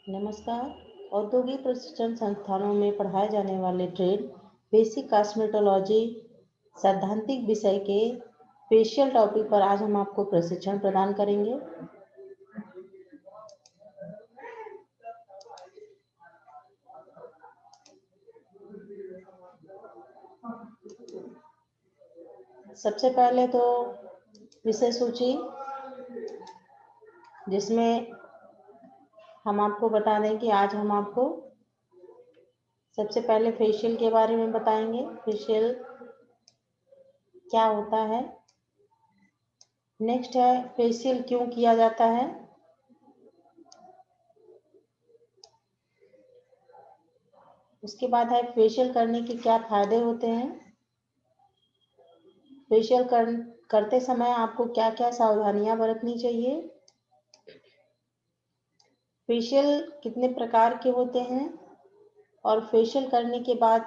नमस्कार। औद्योगिक प्रशिक्षण संस्थानों में पढ़ाए जाने वाले ट्रेड बेसिक कॉस्मेटोलॉजी सैद्धांतिक विषय के फेशियल टॉपिक पर आज हम आपको प्रशिक्षण प्रदान करेंगे। सबसे पहले तो विषय सूची, जिसमें हम आपको बता दें कि आज हम आपको सबसे पहले फेशियल के बारे में बताएंगे। फेशियल क्या होता है। नेक्स्ट है फेशियल क्यों किया जाता है। उसके बाद है फेशियल करने के क्या फायदे होते हैं। फेशियल करते समय आपको क्या क्या सावधानियां बरतनी चाहिए। फेशियल कितने प्रकार के होते हैं और फेशियल करने के बाद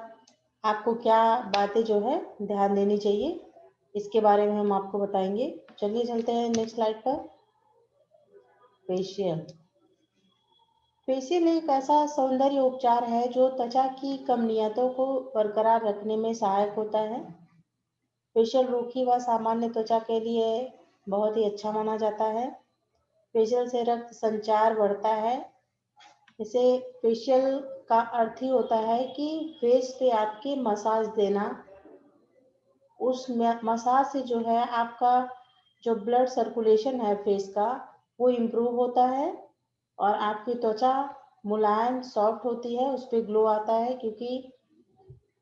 आपको क्या बातें जो है ध्यान देनी चाहिए, इसके बारे में हम आपको बताएंगे। चलिए चलते हैं नेक्स्ट स्लाइड पर। फेशियल फेशियल एक ऐसा सौंदर्य उपचार है जो त्वचा की कमनीयतों को बरकरार रखने में सहायक होता है। फेशियल रूखी व सामान्य त्वचा के लिए बहुत ही अच्छा माना जाता है। फेशियल से रक्त संचार बढ़ता है। इसे फेशियल का अर्थ ही होता है कि फेस पे आपके मसाज देना। उस मसाज से जो है आपका जो ब्लड सर्कुलेशन है फेस का, वो इम्प्रूव होता है और आपकी त्वचा मुलायम सॉफ्ट होती है, उस पर ग्लो आता है। क्योंकि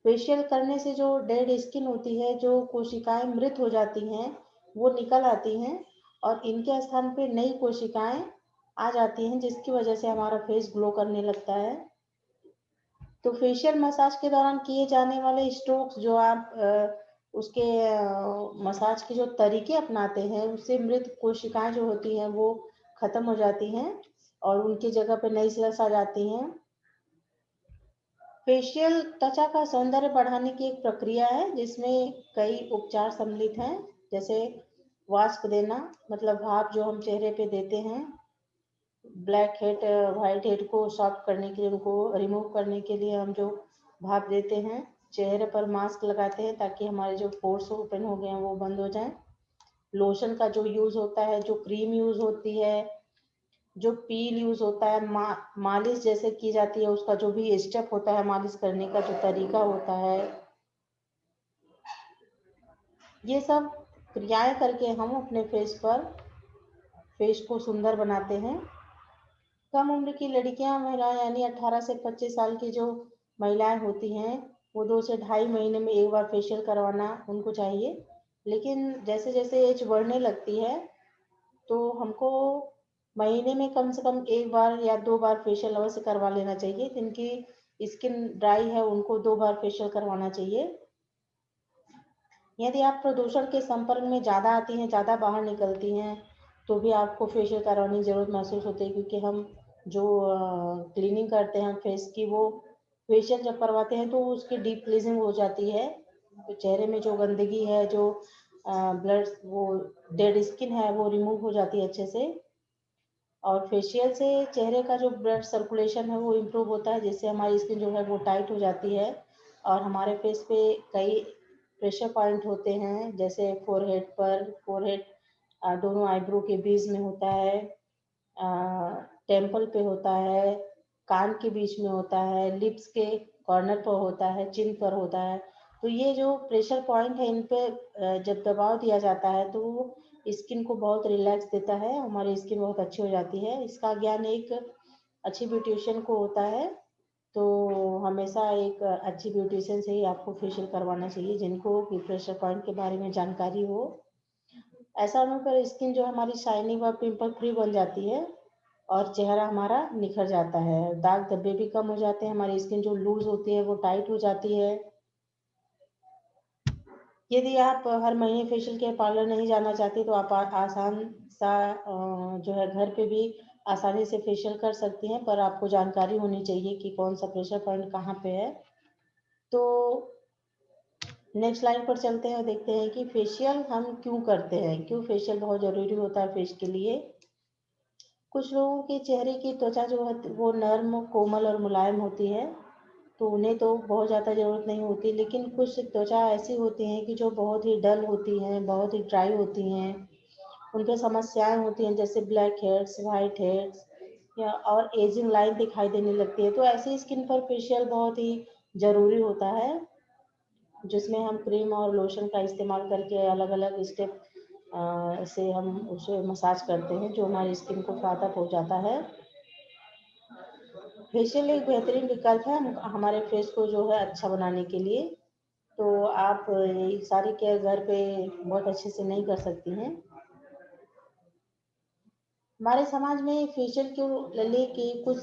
फेशियल करने से जो डेड स्किन होती है, जो कोशिकाएं मृत हो जाती हैं, वो निकल आती हैं और इनके स्थान पे नई कोशिकाएं आ जाती हैं, जिसकी वजह से हमारा फेस ग्लो करने लगता है। तो फेशियल मसाज के दौरान किए जाने वाले स्ट्रोक्स जो आप उसके मसाज के जो तरीके अपनाते हैं, उससे मृत कोशिकाएं जो होती हैं वो खत्म हो जाती हैं और उनकी जगह पे नई सेल्स आ जाती हैं। फेशियल त्वचा का सौंदर्य बढ़ाने की एक प्रक्रिया है जिसमें कई उपचार सम्मिलित हैं। जैसे वास्प देना, मतलब भाप जो हम चेहरे पे देते हैं। ब्लैक हेड वाइट हेड को सॉफ्ट करने के लिए, उनको रिमूव करने के लिए हम जो भाप देते हैं। चेहरे पर मास्क लगाते हैं ताकि हमारे जो पोर्स ओपन हो गए हैं वो बंद हो जाएं। लोशन का जो यूज़ होता है, जो क्रीम यूज़ होती है, जो पील यूज़ होता है, मालिश जैसे की जाती है, उसका जो भी स्टेप होता है, मालिश करने का जो तरीका होता है, ये सब क्रियाएं करके हम अपने फेस को सुंदर बनाते हैं। कम उम्र की लड़कियां महिलाएं यानी 18 से 25 साल की जो महिलाएं होती हैं, वो 2 से ढाई महीने में एक बार फेशियल करवाना उनको चाहिए। लेकिन जैसे जैसे एज बढ़ने लगती है तो हमको महीने में कम से कम एक बार या 2 बार फेशियल अवश्य करवा लेना चाहिए। जिनकी स्किन ड्राई है उनको 2 बार फेशियल करवाना चाहिए। यदि आप प्रदूषण के संपर्क में ज़्यादा आती हैं, ज़्यादा बाहर निकलती हैं, तो भी आपको फेशियल करवाने की ज़रूरत महसूस होती है। क्योंकि हम जो क्लीनिंग करते हैं फेस की, वो फेशियल जब करवाते हैं तो उसकी डीप क्लीजिंग हो जाती है। तो चेहरे में जो गंदगी है, जो ब्लड, वो डेड स्किन है, वो रिमूव हो जाती है अच्छे से। और फेशियल से चेहरे का जो ब्लड सर्कुलेशन है वो इम्प्रूव होता है, जिससे हमारी स्किन जो है वो टाइट हो जाती है। और हमारे फेस पे कई प्रेशर पॉइंट होते हैं, जैसे फोरहेड दोनों आईब्रो के बीच में होता है, टेम्पल पे होता है, कान के बीच में होता है, लिप्स के कॉर्नर पर होता है, चिन पर होता है। तो ये जो प्रेशर पॉइंट है, इन पे जब दबाव दिया जाता है तो वो स्किन को बहुत रिलैक्स देता है, हमारी स्किन बहुत अच्छी हो जाती है। इसका ज्ञान एक अच्छी ब्यूटिशियन को होता है। तो हमेशा एक अच्छी ब्यूटिशियन से ही आपको फेशियल करवाना चाहिए, जिनको कि प्रेशर पॉइंट के बारे में जानकारी हो। ऐसा होने पर स्किन जो हमारी शाइनिंग व पिंपल फ्री बन जाती है और चेहरा हमारा निखर जाता है। दाग धब्बे भी कम हो जाते हैं, हमारी स्किन जो लूज होती है वो टाइट हो जाती है। यदि आप हर महीने फेशियल के पार्लर नहीं जाना चाहते तो आप आसान सा जो है घर पे भी आसानी से फेशियल कर सकती हैं, पर आपको जानकारी होनी चाहिए कि कौन सा प्रेशर पॉइंट कहाँ पे है। तो नेक्स्ट लाइन पर चलते हैं और देखते हैं कि फेशियल हम क्यों करते हैं, क्यों फेशियल बहुत ज़रूरी होता है फेस के लिए। कुछ लोगों के चेहरे की त्वचा जो है वो नर्म, कोमल और मुलायम होती है, तो उन्हें तो बहुत ज़्यादा ज़रूरत नहीं होती। लेकिन कुछ त्वचा ऐसी होती हैं कि जो बहुत ही डल होती हैं, बहुत ही ड्राई होती हैं, उनपे समस्याएँ होती हैं, जैसे ब्लैक हेड्स, व्हाइट हेड्स या और एजिंग लाइन दिखाई देने लगती है। तो ऐसी स्किन पर फेशियल बहुत ही ज़रूरी होता है, जिसमें हम क्रीम और लोशन का इस्तेमाल करके अलग-अलग स्टेप से हम उसे मसाज करते हैं, जो हमारी स्किन को फ़ायदा पहुँचाता है। फेशियल एक बेहतरीन विकल्प है हमारे फेस को जो है अच्छा बनाने के लिए। तो आप ये सारी केयर घर पे बहुत अच्छे से नहीं कर सकती हैं। हमारे समाज में फेशियल को लेके कुछ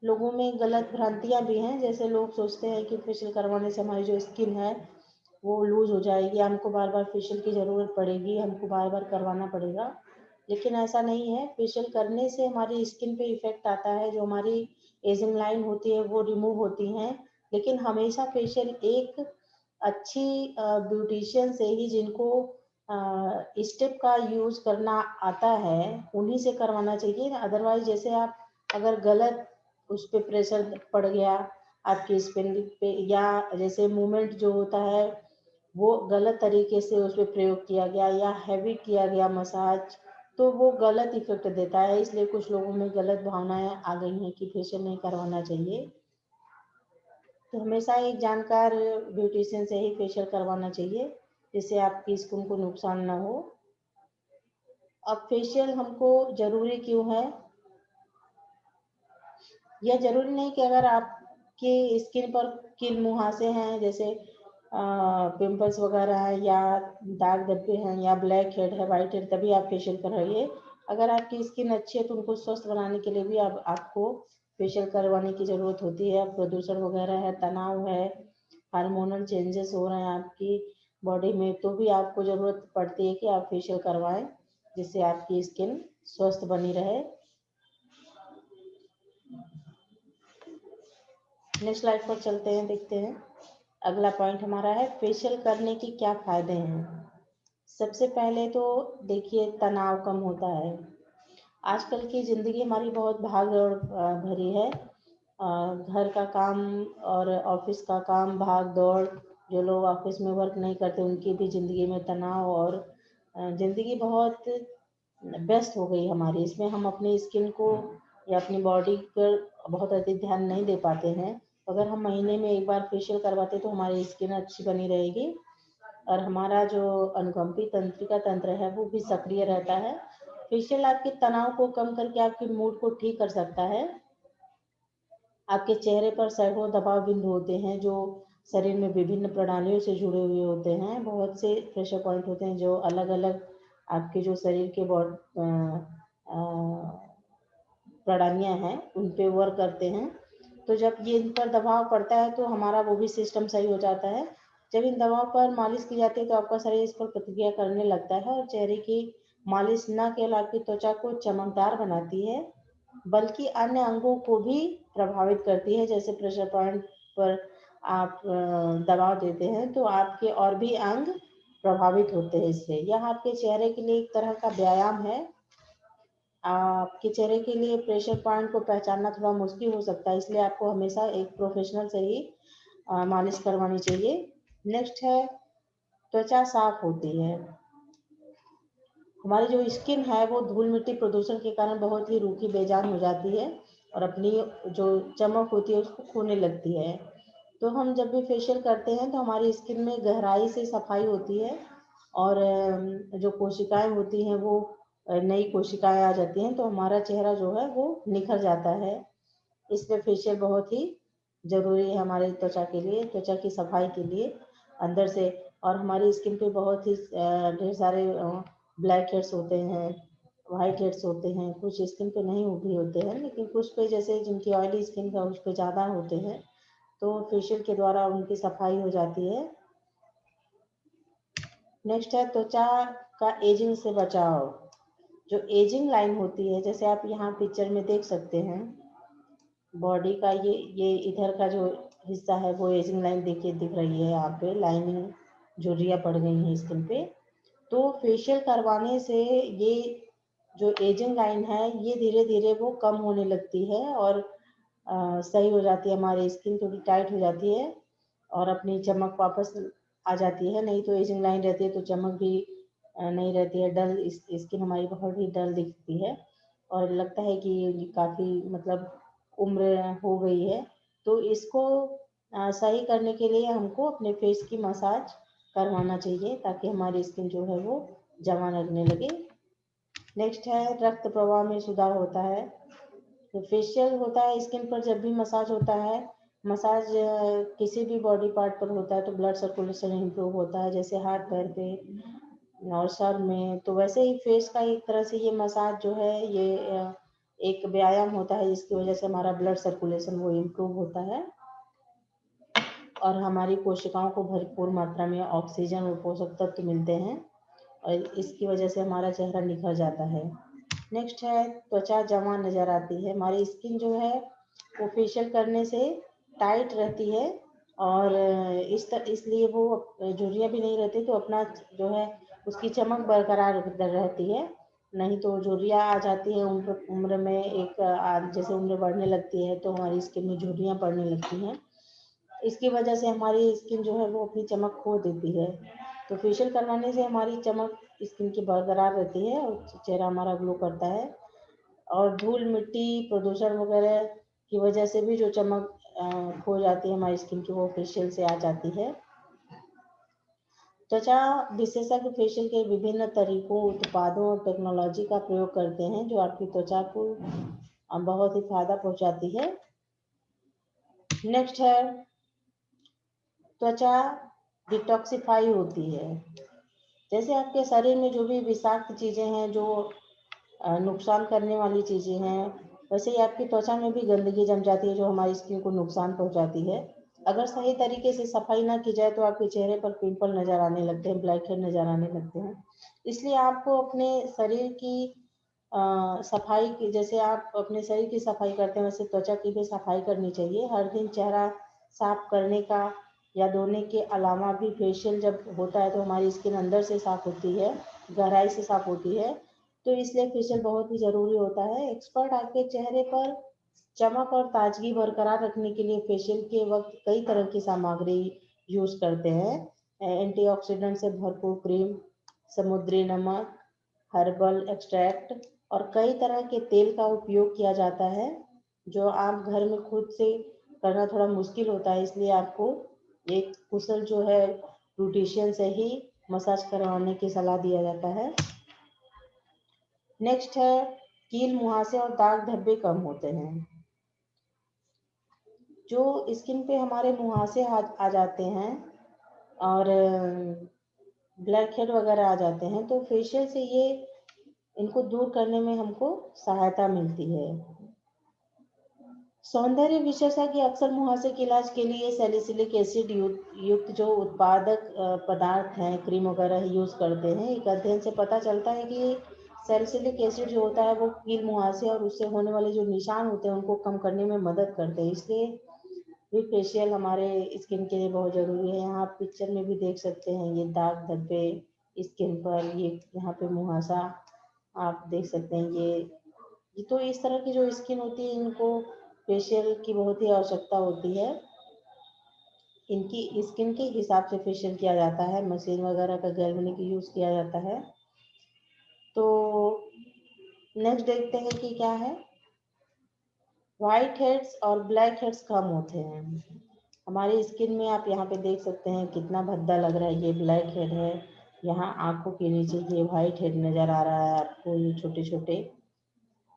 लोगों में गलत भ्रांतियाँ भी हैं। जैसे लोग सोचते हैं कि फेशियल करवाने से हमारी जो स्किन है वो लूज़ हो जाएगी, हमको बार-बार फेशियल की ज़रूरत पड़ेगी, हमको बार-बार करवाना पड़ेगा। लेकिन ऐसा नहीं है, फेशियल करने से हमारी स्किन पे इफ़ेक्ट आता है, जो हमारी एजिंग लाइन होती है वो रिमूव होती हैं। लेकिन हमेशा फेशियल एक अच्छी ब्यूटीशियन से ही, जिनको स्टेप का यूज़ करना आता है, उन्हीं से करवाना चाहिए। अदरवाइज़ जैसे आप अगर गलत उस पे प्रेशर पड़ गया आपकी स्किन पे, या जैसे मूवमेंट जो होता है वो गलत तरीके से उस पे प्रयोग किया गया या हैवी किया गया मसाज, तो वो गलत इफ़ेक्ट देता है। इसलिए कुछ लोगों में गलत भावनाएँ आ गई हैं कि फेशियल नहीं करवाना चाहिए। तो हमेशा एक जानकार ब्यूटीशियन से ही फेशियल करवाना चाहिए, जिससे आपकी स्किन को नुकसान ना हो। अब फेशियल हमको ज़रूरी क्यों है? यह ज़रूरी नहीं कि अगर आपके स्किन पर कील मुहासे हैं, जैसे पिंपल्स वगैरह हैं या दाग धब्बे हैं या ब्लैक हेड है, वाइट हेड, तभी आप फेशियल कराइए। अगर आपकी स्किन अच्छी है तो उनको स्वस्थ बनाने के लिए भी आपको फेशियल करवाने की ज़रूरत होती है। प्रदूषण वगैरह है, तनाव है, हार्मोनल चेंजेस हो रहे हैं आपकी बॉडी में, तो भी आपको ज़रूरत पड़ती है कि आप फेशियल करवाएं, जिससे आपकी स्किन स्वस्थ बनी रहे। नेक्स्ट स्लाइड पर चलते हैं, देखते हैं। अगला पॉइंट हमारा है फेशियल करने के क्या फ़ायदे हैं। सबसे पहले तो देखिए, तनाव कम होता है। आजकल की ज़िंदगी हमारी बहुत भाग-दौड़ भरी है। घर का काम और ऑफ़िस का काम, भाग-दौड़, जो लोग ऑफ़िस में वर्क नहीं करते उनकी भी ज़िंदगी में तनाव और ज़िंदगी बहुत व्यस्त हो गई हमारी। इसमें हम अपनी स्किन को या अपनी बॉडी पर बहुत अधिक ध्यान नहीं दे पाते हैं। अगर हम महीने में एक बार फेशियल करवाते तो हमारी स्किन अच्छी बनी रहेगी और हमारा जो अनुकंपी तंत्रिका तंत्र है वो भी सक्रिय रहता है। फेशियल आपके तनाव को कम करके आपके मूड को ठीक कर सकता है। आपके चेहरे पर सैकड़ों दबाव बिंदु होते हैं, जो शरीर में विभिन्न प्रणालियों से जुड़े हुए होते हैं। बहुत से प्रेशर पॉइंट होते हैं जो अलग-अलग आपके जो शरीर के प्रणालियाँ हैं उन पे वर्क करते हैं। तो जब ये इन पर दबाव पड़ता है तो हमारा वो भी सिस्टम सही हो जाता है। जब इन दवाओं पर मालिश की जाती है तो आपका शरीर इस पर प्रतिक्रिया करने लगता है और चेहरे की मालिश न केवल आपकी त्वचा को चमकदार बनाती है, बल्कि अन्य अंगों को भी प्रभावित करती है। जैसे प्रेशर पॉइंट पर आप दबाव देते हैं तो आपके और भी अंग प्रभावित होते हैं इससे। यह आपके चेहरे के लिए एक तरह का व्यायाम है। आपके चेहरे के लिए प्रेशर पॉइंट को पहचानना थोड़ा मुश्किल हो सकता है, इसलिए आपको हमेशा एक प्रोफेशनल से ही मालिश करवानी चाहिए। नेक्स्ट है, त्वचा साफ होती है। हमारी जो स्किन है वो धूल मिट्टी प्रदूषण के कारण बहुत ही रूखी बेजान हो जाती है और अपनी जो चमक होती है उसको खोने लगती है। तो हम जब भी फेशियल करते हैं तो हमारी स्किन में गहराई से सफाई होती है और जो कोशिकाएं होती हैं वो नई कोशिकाएं आ जाती हैं, तो हमारा चेहरा जो है वो निखर जाता है। इसलिए फेशियल बहुत ही ज़रूरी है हमारी त्वचा के लिए, त्वचा की सफाई के लिए अंदर से। और हमारी स्किन पे बहुत ही ढेर सारे ब्लैक हेड्स होते हैं, वाइट हेड्स होते हैं। कुछ स्किन पे नहीं भी होते हैं, लेकिन कुछ पे, जैसे जिनकी ऑयली स्किन है उस पे ज़्यादा होते हैं, तो फेशियल के द्वारा उनकी सफाई हो जाती है। नेक्स्ट है त्वचा का एजिंग से बचाव। जो एजिंग लाइन होती है, जैसे आप यहाँ पिक्चर में देख सकते हैं, बॉडी का ये इधर का जो हिस्सा है वो एजिंग लाइन देखिए दिख रही है। यहाँ पे लाइनिंग झुर्रियाँ पड़ गई हैं स्किन पे। तो फेशियल करवाने से ये जो एजिंग लाइन है ये धीरे धीरे वो कम होने लगती है और सही हो जाती है, हमारी स्किन थोड़ी टाइट हो जाती है और अपनी चमक वापस आ जाती है। नहीं तो एजिंग लाइन रहती है तो चमक भी नहीं रहती है, डल स्किन हमारी बहुत ही डल दिखती है और लगता है कि काफ़ी मतलब उम्र हो गई है। तो इसको सही करने के लिए हमको अपने फेस की मसाज करवाना चाहिए ताकि हमारी स्किन जो है वो जमा लगने लगे। नेक्स्ट है रक्त प्रवाह में सुधार होता है। तो फेशियल होता है स्किन पर जब भी मसाज होता है, मसाज किसी भी बॉडी पार्ट पर होता है तो ब्लड सर्कुलेशन इम्प्रूव होता है, जैसे हाथ पैर पे और सर में। तो वैसे ही फेस का एक तरह से ये मसाज जो है ये एक व्यायाम होता है जिसकी वजह से हमारा ब्लड सर्कुलेशन वो इम्प्रूव होता है और हमारी कोशिकाओं को भरपूर मात्रा में ऑक्सीजन और पोषक तत्व मिलते हैं और इसकी वजह से हमारा चेहरा निखर जाता है। नेक्स्ट है त्वचा जमा नजर आती है। हमारी स्किन जो है वो फेशियल करने से टाइट रहती है और इसलिए वो झुर्रियाँ भी नहीं रहती, तो अपना जो है उसकी चमक बरकरार रहती है। नहीं तो झुर्रियाँ आ जाती है उम्र उम्र में, एक जैसे उम्र बढ़ने लगती है तो हमारी स्किन में झुर्रियाँ पड़ने लगती हैं। इसकी वजह से हमारी स्किन जो है वो अपनी चमक खो देती है। तो फेशियल करवाने से हमारी चमक स्किन की बरकरार रहती है और चेहरा हमारा ग्लो करता है। और धूल मिट्टी प्रदूषण वगैरह की वजह से भी जो चमक खो जाती है हमारी स्किन की, वो फेशियल से आ जाती है। त्वचा विशेषज्ञ फेशियल के विभिन्न तरीकों, उत्पादों और टेक्नोलॉजी का प्रयोग करते हैं जो आपकी त्वचा को बहुत ही फायदा पहुंचाती है। नेक्स्ट है त्वचा डिटॉक्सिफाई होती है। जैसे आपके शरीर में जो भी विषाक्त चीज़ें हैं, जो नुकसान करने वाली चीज़ें हैं, वैसे ही आपकी त्वचा में भी गंदगी जम जाती है जो हमारी स्किन को नुकसान पहुंचाती है। अगर सही तरीके से सफाई ना की जाए तो आपके चेहरे पर पिंपल नज़र आने लगते हैं, ब्लैक हेड नज़र आने लगते हैं। इसलिए आपको अपने शरीर की सफाई की, जैसे आप अपने शरीर की सफाई करते हैं वैसे त्वचा की भी सफाई करनी चाहिए। हर दिन चेहरा साफ करने का या धोने के अलावा भी फेशियल जब होता है तो हमारी स्किन अंदर से साफ होती है, गहराई से साफ होती है। तो इसलिए फेशियल बहुत ही ज़रूरी होता है। एक्सपर्ट आपके चेहरे पर चमक और ताजगी बरकरार रखने के लिए फेशियल के वक्त कई तरह की सामग्री यूज़ करते हैं। एंटीऑक्सीडेंट से भरपूर क्रीम, समुद्री नमक, हर्बल एक्सट्रैक्ट और कई तरह के तेल का उपयोग किया जाता है, जो आप घर में खुद से करना थोड़ा मुश्किल होता है। इसलिए आपको एक कुशल जो है ब्यूटिशियन से ही मसाज करवाने की सलाह दिया जाता है। नेक्स्ट है कील, मुहासे और दाग धब्बे कम होते हैं। जो स्किन पे हमारे मुहासे आ जाते हैं और ब्लैक हेड वगैरह आ जाते हैं तो फेशियल से ये इनको दूर करने में हमको सहायता मिलती है। सौंदर्य विशेषज्ञ अक्सर मुहासे के इलाज के लिए सैलिसिलिक एसिड युक्त जो उत्पादक पदार्थ हैं, क्रीम वगैरह यूज़ करते हैं। एक अध्ययन से पता चलता है कि सैलिसिलिक एसिड जो होता है वो कील, मुहासे और उससे होने वाले जो निशान होते हैं उनको कम करने में मदद करते हैं। इसलिए भी फेशियल हमारे स्किन के लिए बहुत ज़रूरी है। यहाँ आप पिक्चर में भी देख सकते हैं ये दाग धब्बे स्किन पर, ये यहाँ पे मुहासा आप देख सकते हैं। ये तो इस तरह की जो स्किन होती है इनको फेशियल की बहुत ही आवश्यकता होती है। इनकी स्किन के हिसाब से फेशियल किया जाता है, मशीन वगैरह का गैल्वेनिक यूज़ किया जाता है। तो नेक्स्ट देखते हैं कि क्या है। वाइट हेड्स और ब्लैक हेड्स कम होते हैं। हमारी स्किन में आप यहाँ पे देख सकते हैं कितना भद्दा लग रहा है, ये ब्लैक हेड है। यहाँ आंखों के नीचे ये वाइट हेड नज़र आ रहा है आपको, ये छोटे छोटे।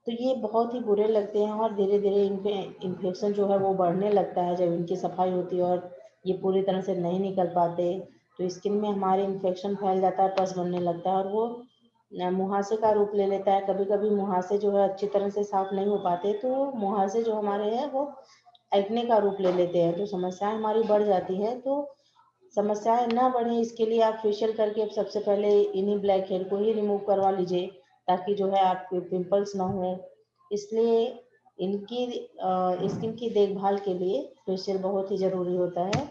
तो ये बहुत ही बुरे लगते हैं और धीरे धीरे इनपे इन्फेक्शन जो है वो बढ़ने लगता है जब इनकी सफाई होती है और ये पूरी तरह से नहीं निकल पाते। तो स्किन में हमारे इन्फेक्शन फैल जाता है, पस बनने लगता है और वो मुहासे का रूप ले लेता है। कभी कभी मुहासे जो है अच्छी तरह से साफ नहीं हो पाते तो मुहासे जो हमारे हैं वो एक्ने का रूप ले लेते हैं, तो समस्याएं हमारी बढ़ जाती हैं। तो समस्याएं ना बढ़े इसके लिए आप फेशियल करके सबसे पहले इन्हीं ब्लैक हेड को ही रिमूव करवा लीजिए ताकि जो है आपके पिंपल्स ना हो। इसलिए इनकी स्किन की देखभाल के लिए फेशियल बहुत ही ज़रूरी होता है।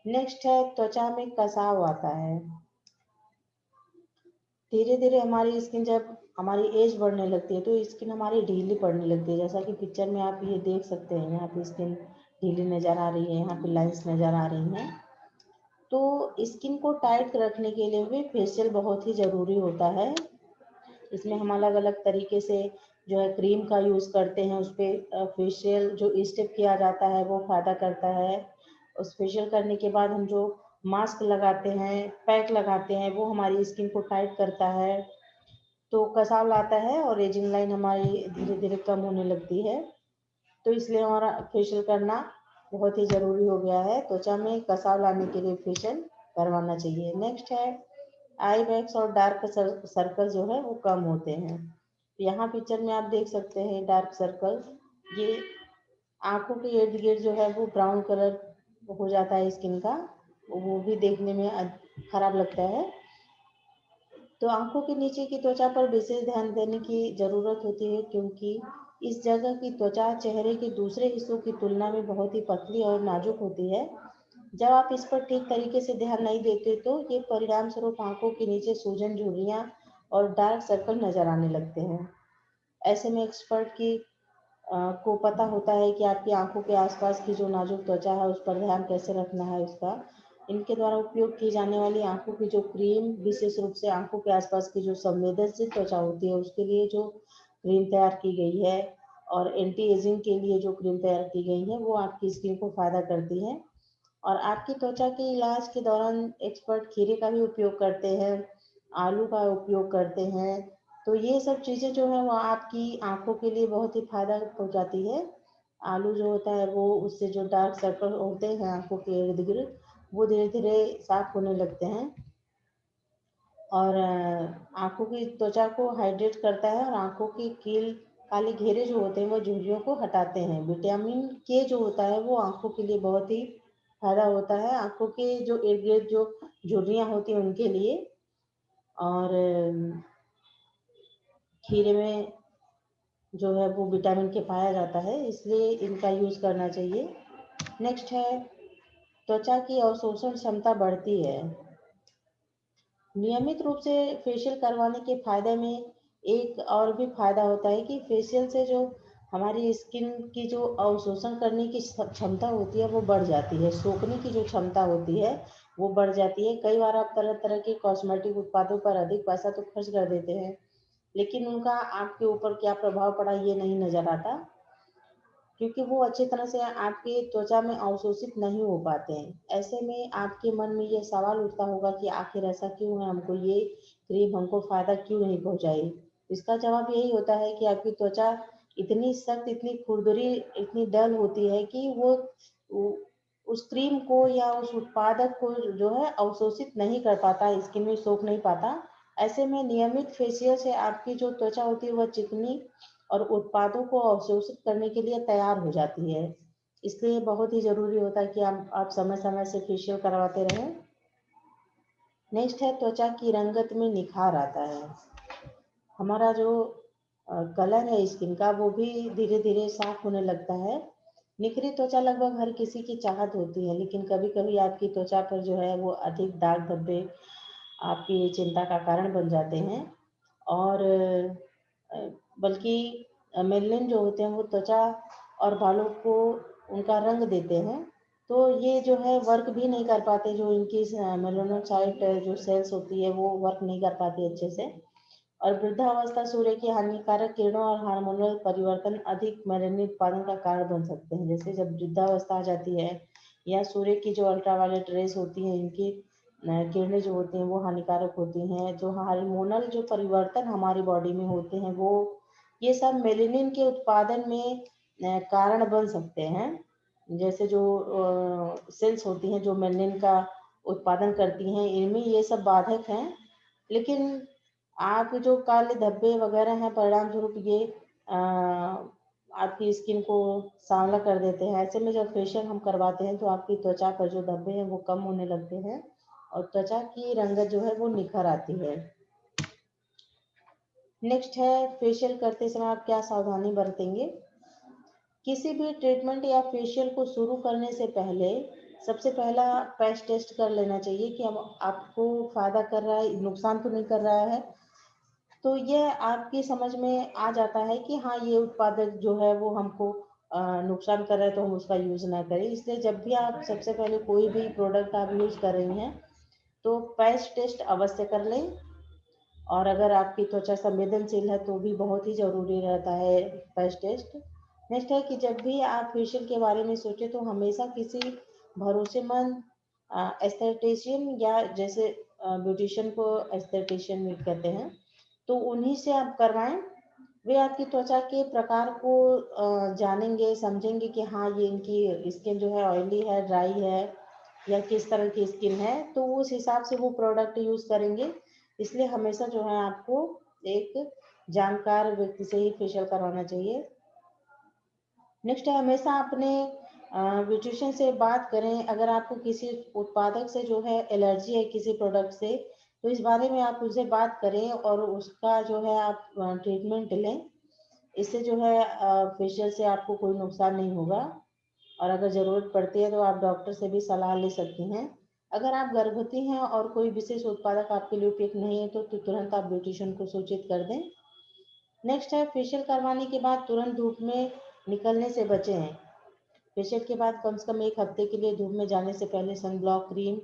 नेक्स्ट है त्वचा में कसाव आता है। धीरे धीरे हमारी स्किन जब हमारी एज बढ़ने लगती है तो स्किन हमारी ढीली पड़ने लगती है। जैसा कि पिक्चर में आप ये देख सकते हैं, यहाँ पे स्किन ढीली नज़र आ रही है, यहाँ पे लाइंस नज़र आ रही हैं। तो स्किन को टाइट रखने के लिए भी फेशियल बहुत ही ज़रूरी होता है। इसमें हम अलग अलग तरीके से जो है क्रीम का यूज़ करते हैं, उस पर फेशियल जो स्टेप किया जाता है वो फ़ायदा करता है। उस फेशियल करने के बाद हम जो मास्क लगाते हैं, पैक लगाते हैं, वो हमारी स्किन को टाइट करता है, तो कसाव लाता है और एजिंग लाइन हमारी धीरे धीरे कम होने लगती है। तो इसलिए हमारा फेशियल करना बहुत ही ज़रूरी हो गया है। त्वचा में कसाव लाने के लिए फेशियल करवाना चाहिए। नेक्स्ट है आई बैग्स और डार्क सर्कल जो है वो कम होते हैं। यहाँ पिक्चर में आप देख सकते हैं डार्क सर्कल, ये आंखों के इर्द गिर्द जो है वो ब्राउन कलर हो जाता है स्किन का, वो भी देखने में खराब लगता है। तो आंखों के नीचे की त्वचा पर विशेष ध्यान देने की ज़रूरत होती है, क्योंकि इस जगह की त्वचा चेहरे के दूसरे हिस्सों की तुलना में बहुत ही पतली और नाजुक होती है। जब आप इस पर ठीक तरीके से ध्यान नहीं देते तो ये परिणाम स्वरूप आंखों के नीचे सूजन, झुर्रियाँ और डार्क सर्कल नजर आने लगते हैं। ऐसे में एक्सपर्ट को पता होता है कि आपकी आंखों के आसपास की जो नाजुक त्वचा है उस पर ध्यान कैसे रखना है उसका। इनके द्वारा उपयोग की जाने वाली आंखों की जो क्रीम, विशेष रूप से आंखों के आसपास की जो संवेदनशील त्वचा होती है उसके लिए जो क्रीम तैयार की गई है, और एंटी एजिंग के लिए जो क्रीम तैयार की गई है, वो आपकी स्किन को फायदा करती है। और आपकी त्वचा के इलाज के दौरान एक्सपर्ट खीरे का भी उपयोग करते हैं, आलू का उपयोग करते हैं। तो ये सब चीज़ें जो है वो आपकी आंखों के लिए बहुत ही फायदा पहुंचाती है। आलू जो होता है वो, उससे जो डार्क सर्कल होते हैं आंखों के इर्द गिर्द, वो धीरे धीरे साफ होने लगते हैं। और आंखों की त्वचा को हाइड्रेट करता है और आंखों की कील, काले घेरे जो होते हैं वो झुर्रियों को हटाते हैं। विटामिन के जो होता है वो आंखों के लिए बहुत ही फायदा होता है, आंखों के जो इर्द गिर्द जो झुर्रियाँ होती हैं उनके लिए। और खीरे में जो है वो विटामिन के पाया जाता है, इसलिए इनका यूज़ करना चाहिए। नेक्स्ट है त्वचा की अवशोषण क्षमता बढ़ती है। नियमित रूप से फेशियल करवाने के फायदे में एक और भी फायदा होता है कि फेशियल से जो हमारी स्किन की जो अवशोषण करने की क्षमता होती है वो बढ़ जाती है, सोखने की जो क्षमता होती है वो बढ़ जाती है। कई बार आप तरह तरह के कॉस्मेटिक उत्पादों पर अधिक पैसा तो खर्च कर देते हैं, लेकिन उनका आपके ऊपर क्या प्रभाव पड़ा ये नहीं नज़र आता, क्योंकि वो अच्छी तरह से आपकी त्वचा में अवशोषित नहीं हो पाते हैं। ऐसे में आपके मन में ये सवाल उठता होगा कि आखिर ऐसा क्यों है, हमको ये क्रीम हमको फ़ायदा क्यों नहीं पहुंचाई। इसका जवाब यही होता है कि आपकी त्वचा इतनी सख्त, इतनी खुरदरी, इतनी डल होती है कि वो उस क्रीम को या उस उत्पादक को जो है अवशोषित नहीं कर पाता, स्किन में सोख नहीं पाता। ऐसे में नियमित फेशियल से आपकी जो त्वचा होती है वह चिकनी और उत्पादों को अवशोषित करने के लिए तैयार हो जाती है। इसलिए बहुत ही ज़रूरी होता है कि आप समय समय से फेशियल करवाते रहें। नेक्स्ट है त्वचा की रंगत में निखार आता है। हमारा जो कलर है स्किन का वो भी धीरे धीरे साफ होने लगता है। निखरी त्वचा लगभग हर किसी की चाहत होती है, लेकिन कभी कभी आपकी त्वचा पर जो है वो अधिक दाग धब्बे आपकी चिंता का कारण बन जाते हैं। और बल्कि मेलनिन जो होते हैं वो त्वचा और बालों को उनका रंग देते हैं, तो ये जो है वर्क भी नहीं कर पाते, जो इनकी मेलानोसाइट जो सेल्स होती है वो वर्क नहीं कर पाती अच्छे से। और वृद्धावस्था, सूर्य की हानिकारक किरणों और हार्मोनल परिवर्तन अधिक मेलानिन उत्पादन का कारण बन सकते हैं। जैसे जब वृद्धावस्था आ जाती है या सूर्य की जो अल्ट्रावायलेट रेस होती हैं, इनकी किरणें जो होती हैं वो हानिकारक होती हैं। जो हार्मोनल जो परिवर्तन हमारी बॉडी में होते हैं वो, ये सब मेलेनिन के उत्पादन में कारण बन सकते हैं। जैसे जो सेल्स होती हैं जो मेलेनिन का उत्पादन करती हैं, इनमें ये सब बाधक हैं। लेकिन आप जो काले धब्बे वगैरह हैं, परिणाम स्वरूप ये आपकी स्किन को सांवला कर देते हैं। ऐसे में जब फेशियल हम करवाते हैं तो आपकी त्वचा पर जो धब्बे हैं वो कम होने लगते हैं और त्वचा की रंगत जो है वो निखर आती है। नेक्स्ट है फेशियल करते समय आप क्या सावधानी बरतेंगे। किसी भी ट्रीटमेंट या फेशियल को शुरू करने से पहले सबसे पहला पैच टेस्ट कर लेना चाहिए कि हम आपको फ़ायदा कर रहा है, नुकसान तो नहीं कर रहा है। तो ये आपकी समझ में आ जाता है कि हाँ, ये उत्पादक जो है वो हमको नुकसान कर रहा है तो हम उसका यूज़ ना करें। इसलिए जब भी आप सबसे पहले कोई भी प्रोडक्ट आप यूज़ कर रही हैं तो पैच टेस्ट अवश्य कर लें। और अगर आपकी त्वचा संवेदनशील है तो भी बहुत ही ज़रूरी रहता है पैच टेस्ट। नेक्स्ट है कि जब भी आप फेशियल के बारे में सोचें तो हमेशा किसी भरोसेमंद एस्थेटिशियन या जैसे ब्यूटिशियन को एस्थेटिशियन भी कहते हैं, तो उन्हीं से आप करवाएं। वे आपकी त्वचा के प्रकार को जानेंगे, समझेंगे कि हाँ, ये इनकी स्किन जो है ऑयली है, ड्राई है या किस तरह की स्किन है, तो उस हिसाब से वो प्रोडक्ट यूज़ करेंगे। इसलिए हमेशा जो है आपको एक जानकार व्यक्ति से ही फेशियल करवाना चाहिए। नेक्स्ट है हमेशा अपने ब्यूटिशियन से बात करें। अगर आपको किसी उत्पादक से जो है एलर्जी है किसी प्रोडक्ट से, तो इस बारे में आप उससे बात करें और उसका जो है आप ट्रीटमेंट लें। इससे जो है फेशियल से आपको कोई नुकसान नहीं होगा। और अगर ज़रूरत पड़ती है तो आप डॉक्टर से भी सलाह ले सकती हैं। अगर आप गर्भवती हैं और कोई विशेष उत्पादक आपके लिए उपयुक्त नहीं है तो तुरंत आप ब्यूटिशियन को सूचित कर दें। नेक्स्ट है फेशियल करवाने के बाद तुरंत धूप में निकलने से बचें। फेशियल के बाद कम से कम 1 हफ्ते के लिए धूप में जाने से पहले सन ब्लॉक क्रीम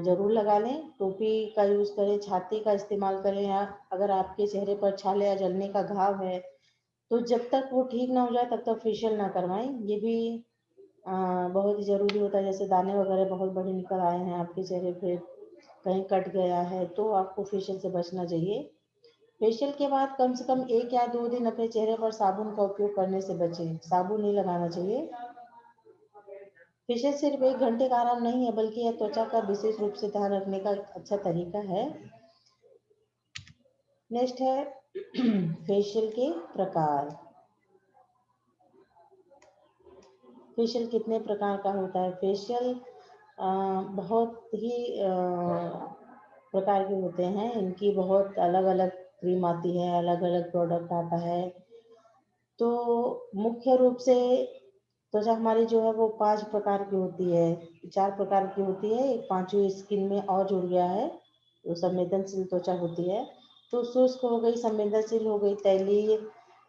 ज़रूर लगा लें। टोपी का यूज़ करें, छाती का इस्तेमाल करें, या अगर आपके चेहरे पर छाले या जलने का घाव है तो जब तक वो ठीक ना हो जाए तब तक फेशियल ना करवाएं। ये भी बहुत ही ज़रूरी होता है। जैसे दाने वगैरह बहुत बड़े निकल आए हैं आपके चेहरे पे, कहीं कट गया है, तो आपको फेशियल से बचना चाहिए। फेशियल के बाद कम से कम 1 या 2 दिन अपने चेहरे पर साबुन का उपयोग करने से बचें। साबुन नहीं लगाना चाहिए। फेशियल सिर्फ 1 घंटे का आराम नहीं है, बल्कि यह त्वचा का विशेष रूप से ध्यान रखने का एक अच्छा तरीका है। नेक्स्ट है फेशियल के प्रकार। फेशियल कितने प्रकार का होता है? फेशियल बहुत ही प्रकार के होते हैं। इनकी बहुत अलग अलग क्रीम आती है, अलग अलग प्रोडक्ट आता है। तो मुख्य रूप से त्वचा हमारी जो है वो 5 प्रकार की होती है, 4 प्रकार की होती है। एक पांचवी स्किन में और जुड़ गया है, जो संवेदनशील त्वचा होती है। तो शुष्क हो गई, संवेदनशील हो गई, तैलीय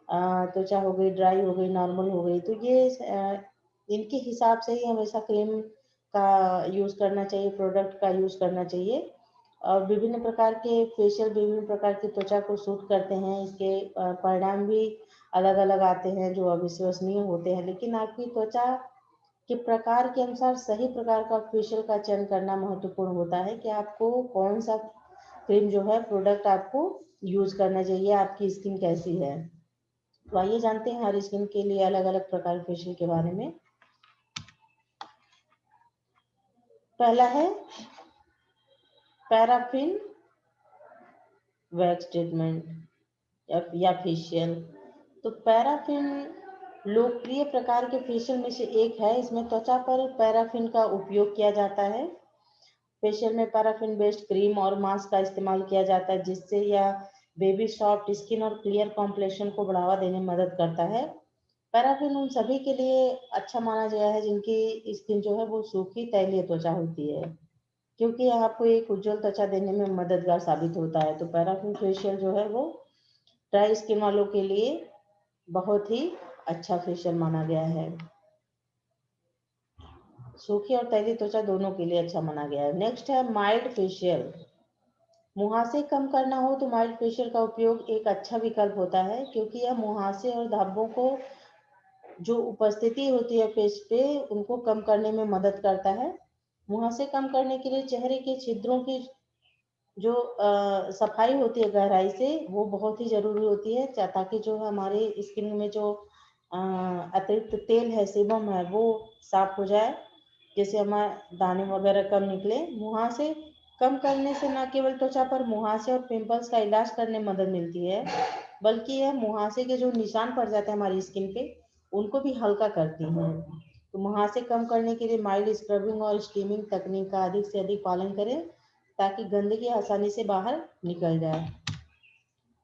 त्वचा हो गई, ड्राई हो गई, नॉर्मल हो गई। तो ये इनके हिसाब से ही हमेशा क्रीम का यूज़ करना चाहिए, प्रोडक्ट का यूज़ करना चाहिए। और विभिन्न प्रकार के फेशियल विभिन्न प्रकार की त्वचा को सूट करते हैं। इसके परिणाम भी अलग अलग आते हैं जो अविश्वसनीय होते हैं। लेकिन आपकी त्वचा के प्रकार के अनुसार सही प्रकार का फेशियल का चयन करना महत्वपूर्ण होता है कि आपको कौन सा क्रीम जो है प्रोडक्ट आपको यूज करना चाहिए, आपकी स्किन कैसी है। तो आइए जानते हैं हर स्किन के लिए अलग अलग प्रकार फेशियल के बारे में। पहला है पैराफिन वैक्स ट्रीटमेंट या फेशियल। तो पैराफिन लोकप्रिय प्रकार के फेशियल में से एक है। इसमें त्वचा पर पैराफिन का उपयोग किया जाता है। फेशियल में पैराफिन बेस्ड क्रीम और मास्क का इस्तेमाल किया जाता है, जिससे यह बेबी सॉफ्ट स्किन और क्लियर कॉम्प्लेक्शन को बढ़ावा देने में मदद करता है। पैराफिन उन सभी के लिए अच्छा माना गया है जिनकी स्किन जो है वो सूखी तैलीय त्वचा होती है, क्योंकि यह आपको एक उज्जवल त्वचा देने में मददगार साबित होता है। तो पैराफिन फेशियल जो है वो ड्राई स्किन वालों के लिए बहुत ही अच्छा फेशियल माना गया है। सूखी और तैलीय त्वचा दोनों के लिए अच्छा माना गया है। नेक्स्ट है माइल्ड फेशियल। मुहासे कम करना हो तो माइल्ड फेशियल का उपयोग एक अच्छा विकल्प होता है, क्योंकि यह मुहासे और धब्बों को जो उपस्थिति होती है फेस पे उनको कम करने में मदद करता है। मुहासे कम करने के लिए चेहरे के छिद्रों की जो सफाई होती है गहराई से, वो बहुत ही ज़रूरी होती है, ताकि जो हमारे स्किन में जो अतिरिक्त तेल है, सेबम है, वो साफ हो जाए, जैसे हमारे दाने वगैरह कम निकले। मुहासे कम करने से न केवल त्वचा पर मुहासे और पिंपल्स का इलाज करने में मदद मिलती है, बल्कि यह मुहासे के जो निशान पड़ जाते हैं हमारी स्किन पे उनको भी हल्का करती हैं। तो मुहासे कम करने के लिए माइल्ड स्क्रबिंग और स्टीमिंग तकनीक का अधिक से अधिक पालन करें, ताकि गंदगी आसानी से बाहर निकल जाए।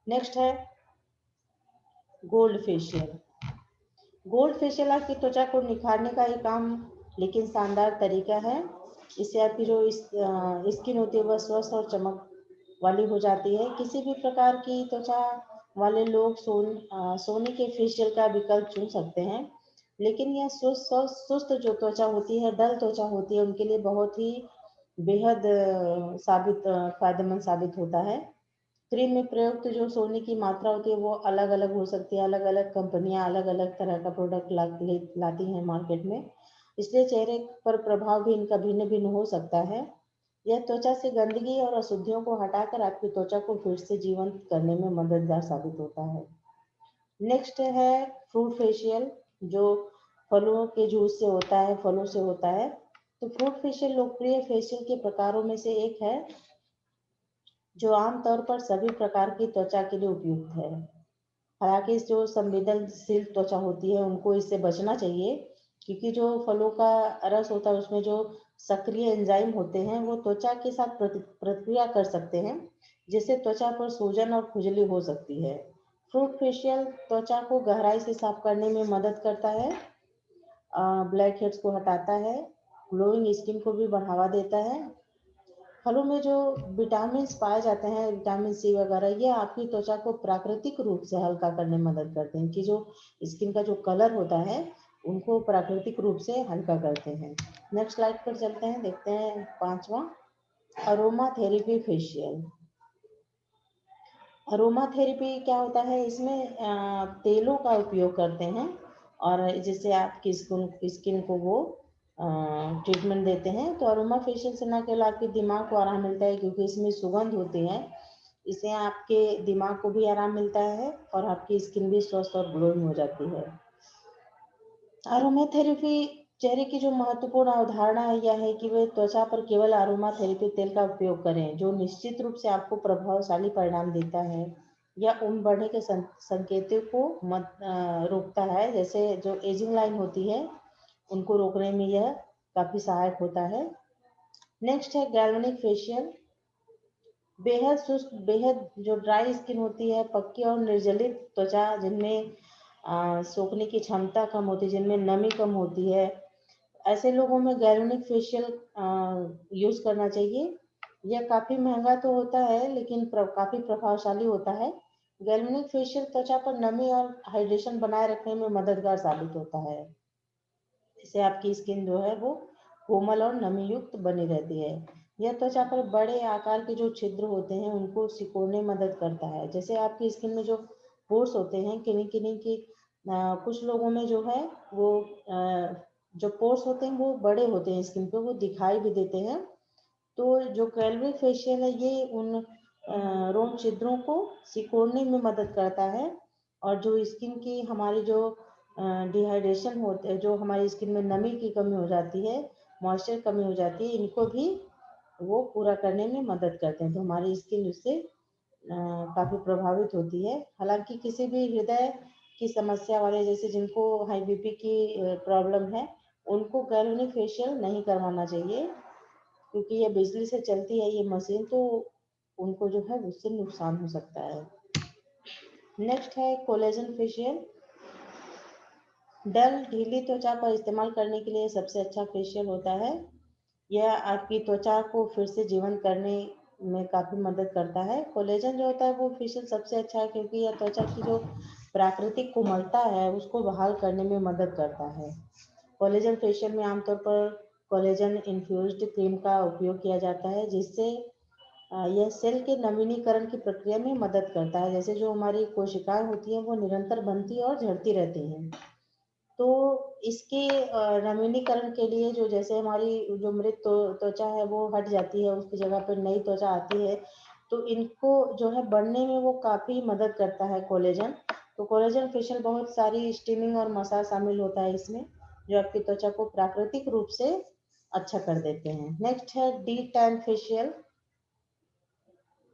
नेक्स्ट है गोल्ड फेशियल। गोल्ड फेशियल आपकी त्वचा को निखारने का एक आम लेकिन शानदार तरीका है। इससे आपकी जो स्किन होती है वह स्वस्थ और वाली हो जाती है। किसी भी प्रकार की त्वचा वाले लोग सोने के फेशियल का विकल्प चुन सकते हैं, लेकिन यह सुस्त जो त्वचा होती है, डल त्वचा होती है, उनके लिए बहुत ही बेहद फायदेमंद साबित होता है। क्रीम में प्रयुक्त जो सोने की मात्रा होती है वो अलग अलग हो सकती है। अलग अलग कंपनियां अलग अलग तरह का प्रोडक्ट लाती हैं मार्केट में, इसलिए चेहरे पर प्रभाव भी इनका भिन्न भिन्न हो सकता है। यह त्वचा से गंदगी और अशुद्धियों को हटाकर आपकी त्वचा को फिर से जीवंत करने में मददगार साबित होता है। नेक्स्ट है फ्रूट फेशियल, जो फलों के जूस से होता है, फलों से होता है। तो फ्रूट फेशियल लोकप्रिय फेशियल के प्रकारों में से एक है, जो आमतौर पर सभी प्रकार की त्वचा के लिए उपयुक्त है। हालांकि जो संवेदनशील त्वचा होती है उनको इससे बचना चाहिए, क्योंकि जो फलों का रस होता है उसमें जो सक्रिय एंजाइम होते हैं वो त्वचा के साथ प्रतिक्रिया कर सकते हैं, जिससे त्वचा पर सूजन और खुजली हो सकती है। फ्रूट फेशियल त्वचा को गहराई से साफ करने में मदद करता है, ब्लैक हेड्स को हटाता है, ग्लोइंग स्किन को भी बढ़ावा देता है। फलों में जो विटामिन पाए जाते हैं, विटामिन सी वगैरह, ये आपकी त्वचा को प्राकृतिक रूप से हल्का करने में मदद करते हैं, कि जो स्किन का जो कलर होता है उनको प्राकृतिक रूप से हल्का करते हैं। नेक्स्ट स्लाइड पर चलते हैं, देखते हैं पांचवा, aroma therapy facial. Aroma therapy क्या होता है, इसमें तेलों का उपयोग करते हैं और जिससे आपकी स्किन को वो ट्रीटमेंट देते हैं। तो अरोमा फेशियल से न केवल आपके दिमाग को आराम मिलता है, क्योंकि इसमें सुगंध होती है, इससे आपके दिमाग को भी आराम मिलता है और आपकी स्किन भी स्वस्थ और ग्लोइंग हो जाती है। अरोमा थेरेपी चेहरे की जो महत्वपूर्ण अवधारणा है यह है कि वे त्वचा पर केवल अरोमा थेरेपी तेल का उपयोग करें, जो निश्चित रूप से आपको प्रभावशाली परिणाम देता है। यह उम्र बढ़ने के संकेतों को रोकता है, जैसे जो एजिंग लाइन होती है उनको रोकने में यह काफी सहायक होता है। नेक्स्ट है गैल्वेनिक फेशियल। बेहद शुष्क, बेहद जो ड्राई स्किन होती है, पक्की और निर्जलित त्वचा जिनमें सोखने की क्षमता कम होती है, जिनमें नमी कम होती है, ऐसे लोगों में गैल्वेनिक फेशियल यूज करना चाहिए। यह काफी महंगा तो होता है, लेकिन काफी प्रभावशाली होता है। गैल्वेनिक फेशियल त्वचा पर नमी और हाइड्रेशन बनाए रखने में मददगार साबित होता है, इससे आपकी स्किन जो है वो कोमल और नमी युक्त बनी रहती है। यह त्वचा पर बड़े आकार के जो छिद्र होते हैं उनको सिकोड़ने में मदद करता है। जैसे आपकी स्किन में जो पोर्स होते हैं, किन्हीं किन्हीं की कुछ लोगों में जो है वो जो पोर्स होते हैं वो बड़े होते हैं स्किन पे, वो दिखाई भी देते हैं। तो जो गैल्वेनिक फेशियल है ये उन रोम छिद्रों को सिकोड़ने में मदद करता है, और जो स्किन की हमारी जो डिहाइड्रेशन होते हैं, जो हमारी स्किन में नमी की कमी हो जाती है, मॉइस्चर कमी हो जाती है, इनको भी वो पूरा करने में मदद करते हैं। तो हमारी स्किन उससे काफ़ी प्रभावित होती है। हालांकि किसी भी हृदय की समस्या वाले, जैसे जिनको हाई बीपी की प्रॉब्लम है, उनको गैल्वेनिक फेशियल नहीं करवाना चाहिए, क्योंकि ये बिजली से चलती है ये मशीन, तो उनको जो है उससे नुकसान हो सकता है। नेक्स्ट है कोलेजन फेशियल। डल ढीली त्वचा पर इस्तेमाल करने के लिए सबसे अच्छा फेशियल होता है। यह आपकी त्वचा को फिर से जीवंत करने में काफ़ी मदद करता है। कोलेजन जो होता है वो फेशियल सबसे अच्छा है, क्योंकि यह त्वचा की जो प्राकृतिक कोमलता है उसको बहाल करने में मदद करता है। कोलेजन फेशियल में आमतौर पर कोलेजन इन्फ्यूज्ड क्रीम का उपयोग किया जाता है, जिससे यह सेल के नवीनीकरण की प्रक्रिया में मदद करता है। जैसे जो हमारी कोशिकाएं होती हैं वो निरंतर बनती और झड़ती रहती हैं, तो इसके नवीनीकरण के लिए जो, जैसे हमारी जो मृत त्वचा है वो हट जाती है, उसकी जगह पर नई त्वचा आती है, तो इनको जो है बढ़ने में वो काफ़ी मदद करता है कोलेजन। तो कोलेजन फेशियल बहुत सारी स्टीमिंग और मसाज शामिल होता है इसमें, जो आपकी त्वचा को प्राकृतिक रूप से अच्छा कर देते हैं। नेक्स्ट है डी टैन फेशियल।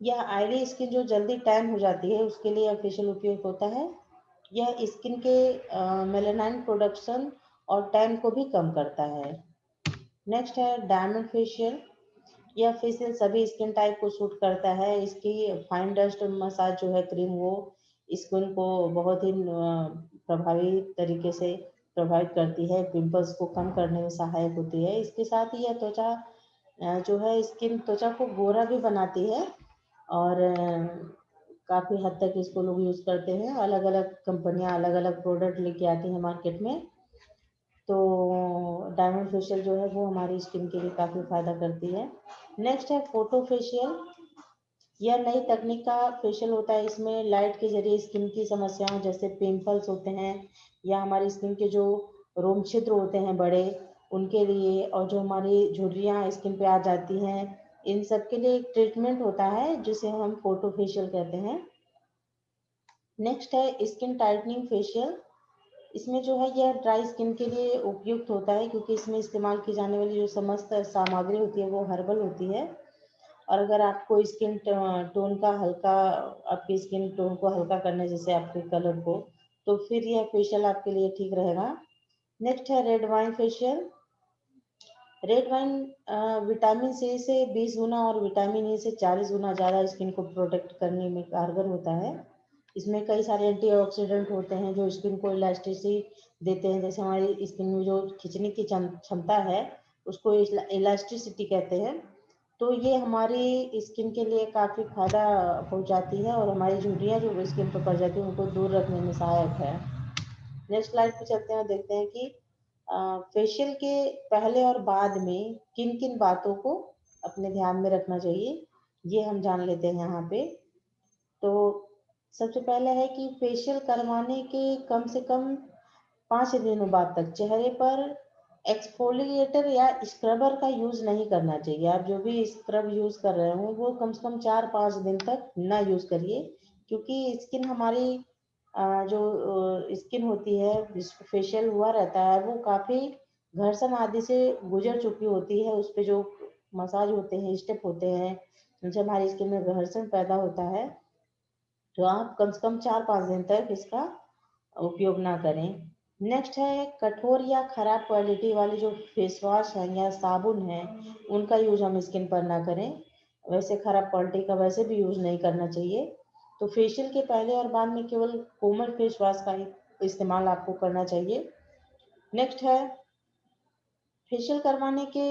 यह ऑयली स्किन जो जल्दी टैन हो जाती है उसके लिए यह फेशियल उपयोग होता है। यह स्किन के मेलानाइन प्रोडक्शन और टैन को भी कम करता है। नेक्स्ट है डायमंड फेशियल। यह फेशियल सभी स्किन टाइप को सूट करता है। इसकी फाइन डस्ट मसाज जो है क्रीम, वो स्किन को बहुत ही प्रभावी तरीके से प्रभावित करती है, पिंपल्स को कम करने में सहायक होती है। इसके साथ ही यह त्वचा जो है स्किन त्वचा को गोरा भी बनाती है, और काफ़ी हद तक इसको लोग यूज़ करते हैं। अलग अलग कंपनियां अलग अलग प्रोडक्ट लेके आती हैं मार्केट में। तो डायमंड फेशियल जो है वो हमारी स्किन के लिए काफ़ी फ़ायदा करती है। नेक्स्ट है फोटो फेशियल। यह नई तकनीक का फेशियल होता है। इसमें लाइट के जरिए स्किन की समस्याओं जैसे पिंपल्स होते हैं या हमारी स्किन के जो रोम छिद्र होते हैं बड़े, उनके लिए, और जो हमारी झुर्रियाँ स्किन पे आ जाती हैं, इन सब के लिए एक ट्रीटमेंट होता है जिसे हम फोटो फेशियल कहते हैं। नेक्स्ट है स्किन टाइटनिंग फेशियल। इसमें जो है यह ड्राई स्किन के लिए उपयुक्त होता है क्योंकि इसमें इस्तेमाल की जाने वाली जो समस्त सामग्री होती है वो हर्बल होती है। और अगर आपको स्किन टोन का हल्का, आपकी स्किन टोन को हल्का करने जैसे आपके कलर को, तो फिर यह फेशियल आपके लिए ठीक रहेगा। नेक्स्ट है red wine facial. Red wine vitamin C से 20 गुना और विटामिन ई से 40 गुना ज़्यादा स्किन को प्रोटेक्ट करने में कारगर होता है। इसमें कई सारे एंटीऑक्सीडेंट होते हैं जो स्किन को इलास्टिसिटी देते हैं। जैसे हमारी स्किन में जो खींचने की क्षमता है उसको इलास्टिसिटी कहते हैं। तो ये हमारी स्किन के लिए काफ़ी फायदा पहुंचाती है और हमारी झुर्रियाँ जो स्किन पर पड़ जाती हैं उनको दूर रखने में सहायक है। नेक्स्ट स्लाइड पे चलते हैं और देखते हैं कि फेशियल के पहले और बाद में किन किन बातों को अपने ध्यान में रखना चाहिए, ये हम जान लेते हैं यहाँ पे। तो सबसे पहले है कि फेशियल करवाने के कम से कम 5 दिनों बाद तक चेहरे पर एक्सफोलिएटर या स्क्रबर का यूज़ नहीं करना चाहिए। आप जो भी स्क्रब यूज़ कर रहे हो वो कम से कम 4-5 दिन तक ना यूज़ करिए, क्योंकि स्किन हमारी जो स्किन होती है जिसको फेशियल हुआ रहता है वो काफ़ी घर्षण आदि से गुजर चुकी होती है। उस पे जो मसाज होते हैं, स्टेप होते हैं, उनसे हमारी स्किन में घर्षण पैदा होता है। तो आप कम से कम 4-5 दिन तक इसका उपयोग ना करें। नेक्स्ट है कठोर या खराब क्वालिटी वाले जो फेस वॉश हैं या साबुन हैं उनका यूज़ हम स्किन पर ना करें। वैसे खराब क्वालिटी का वैसे भी यूज़ नहीं करना चाहिए। तो फेशियल के पहले और बाद में केवल कोमल फेस वॉश का ही इस्तेमाल आपको करना चाहिए। नेक्स्ट है फेशियल करवाने के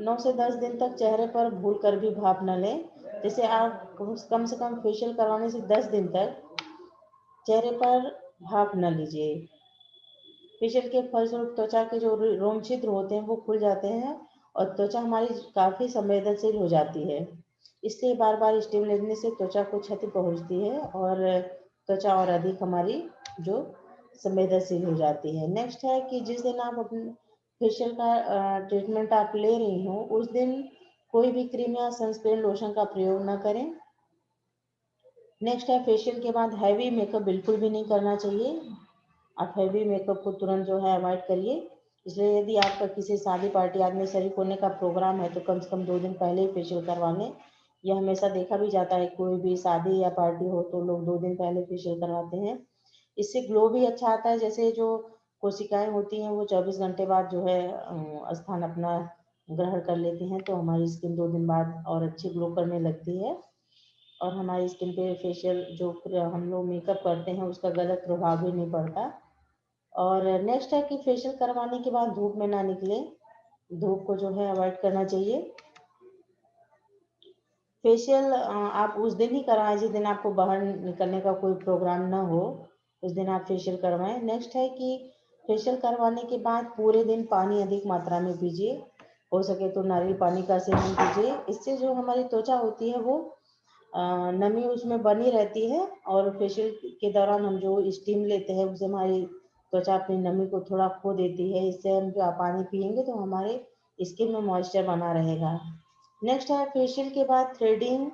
9 से 10 दिन तक चेहरे पर भूल कर भी भाप न लें। जैसे आप कम से कम फेशियल करवाने से 10 दिन तक चेहरे पर भाप न लीजिए। फेशियल के फलस्वरूप त्वचा के जो रोम छिद्र होते हैं वो खुल जाते हैं और त्वचा हमारी काफ़ी संवेदनशील हो जाती है। इसलिए बार बार स्टीम लेने से त्वचा को क्षति पहुंचती है और त्वचा और अधिक हमारी जो संवेदनशील हो जाती है। नेक्स्ट है कि जिस दिन आप अपने फेशियल का ट्रीटमेंट आप ले रही हो उस दिन कोई भी क्रीम या सनस्क्रीन लोशन का प्रयोग ना करें। नेक्स्ट है फेशियल के बाद हैवी मेकअप बिल्कुल भी नहीं करना चाहिए। आप हैवी मेकअप को तुरंत जो है अवॉइड करिए। इसलिए यदि आपका किसी शादी पार्टी आदि में शरीक होने का प्रोग्राम है तो कम से कम 2 दिन पहले ही फेशियल करवा लें। यह हमेशा देखा भी जाता है, कोई भी शादी या पार्टी हो तो लोग 2 दिन पहले फेशियल करवाते हैं। इससे ग्लो भी अच्छा आता है। जैसे जो कोशिकाएं होती हैं वो 24 घंटे बाद जो है स्थान अपना ग्रहण कर लेती हैं, तो हमारी स्किन 2 दिन बाद और अच्छी ग्लो करने लगती है और हमारी स्किन पे फेशियल जो हम लोग मेकअप करते हैं उसका गलत प्रभाव भी नहीं पड़ता। और नेक्स्ट है कि फेशियल करवाने के बाद धूप में ना निकले। धूप को जो है अवॉइड करना चाहिए। फेशियल आप उस दिन ही करवाएं जिस दिन आपको बाहर निकलने का कोई प्रोग्राम ना हो, उस दिन आप फेशियल करवाएं। नेक्स्ट है कि फेशियल करवाने के बाद पूरे दिन पानी अधिक मात्रा में पीजिए। हो सके तो नारियल पानी का सेवन कीजिए। इससे जो हमारी त्वचा होती है वो नमी उसमें बनी रहती है और फेशियल के दौरान हम जो स्टीम लेते हैं उससे हमारी त्वचा अपनी नमी को थोड़ा खो देती है। इससे हम जो पानी पियेंगे तो हमारे स्किन में मॉइस्चर बना रहेगा। नेक्स्ट है फेशियल के बाद थ्रेडिंग,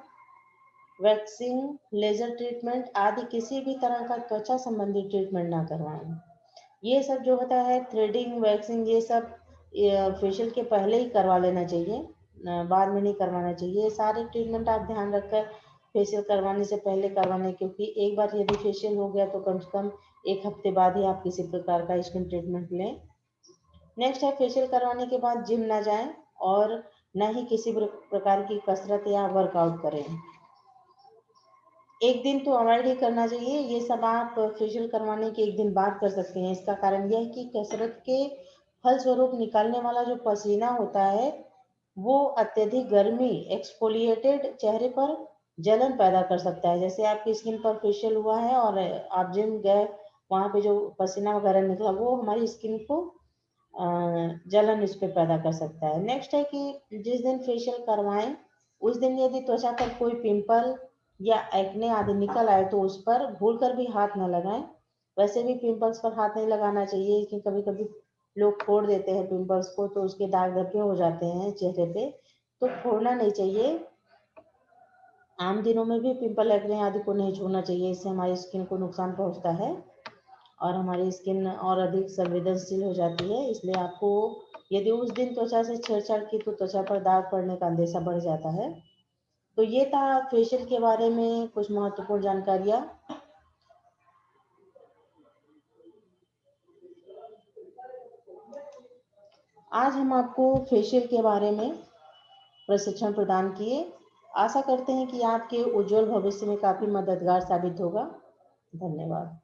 वैक्सिंग, लेजर ट्रीटमेंट आदि किसी भी तरह का त्वचा संबंधी ट्रीटमेंट ना करवाएं। ये सब जो होता है थ्रेडिंग, वैक्सिंग, ये सब फेशियल के पहले ही करवा लेना चाहिए, बाद में नहीं करवाना चाहिए। ये सारे ट्रीटमेंट आप ध्यान रखकर फेशियल करवाने से पहले करवाने, क्योंकि एक बार यदि फेशियल हो गया तो कम से कम 1 हफ्ते बाद ही आप किसी प्रकार का स्किन ट्रीटमेंट लें। नेक्स्ट है फेशियल करवाने के बाद जिम ना जाएं और न ही किसी प्रकार की कसरत या वर्कआउट करें। एक दिन तो अवॉइड ही करना चाहिए। ये सब आप फेशियल करवाने के एक दिन बाद कर सकते हैं। इसका कारण यह है कि कसरत के फलस्वरूप निकलने वाला जो पसीना होता है वो अत्यधिक गर्मी एक्सफोलिएटेड चेहरे पर जलन पैदा कर सकता है। जैसे आपकी स्किन पर फेशियल हुआ है और आप जिम गए, वहाँ पे जो पसीना वगैरह निकला वो हमारी स्किन को जलन इस पे पैदा कर सकता है। नेक्स्ट है कि जिस दिन फेशियल करवाएं उस दिन यदि त्वचा पर कोई पिंपल या एक्ने आदि निकल आए तो उस पर भूल कर भी हाथ न लगाएं। वैसे भी पिंपल्स पर हाथ नहीं लगाना चाहिए कि कभी कभी लोग फोड़ देते हैं पिंपल्स को, तो उसके दाग धब्बे हो जाते हैं चेहरे पे, तो फोड़ना नहीं चाहिए। आम दिनों में भी पिंपल एक्ने आदि को नहीं छूना चाहिए, इससे हमारी स्किन को नुकसान पहुंचता है और हमारी स्किन और अधिक संवेदनशील हो जाती है। इसलिए आपको यदि उस दिन त्वचा से छेड़छाड़ की तो त्वचा पर दाग पड़ने का अंदेशा बढ़ जाता है। तो ये था फेशियल के बारे में कुछ महत्वपूर्ण जानकारियाँ। आज हम आपको फेशियल के बारे में प्रशिक्षण प्रदान किए। आशा करते हैं कि आपके उज्जवल भविष्य में काफी मददगार साबित होगा। धन्यवाद।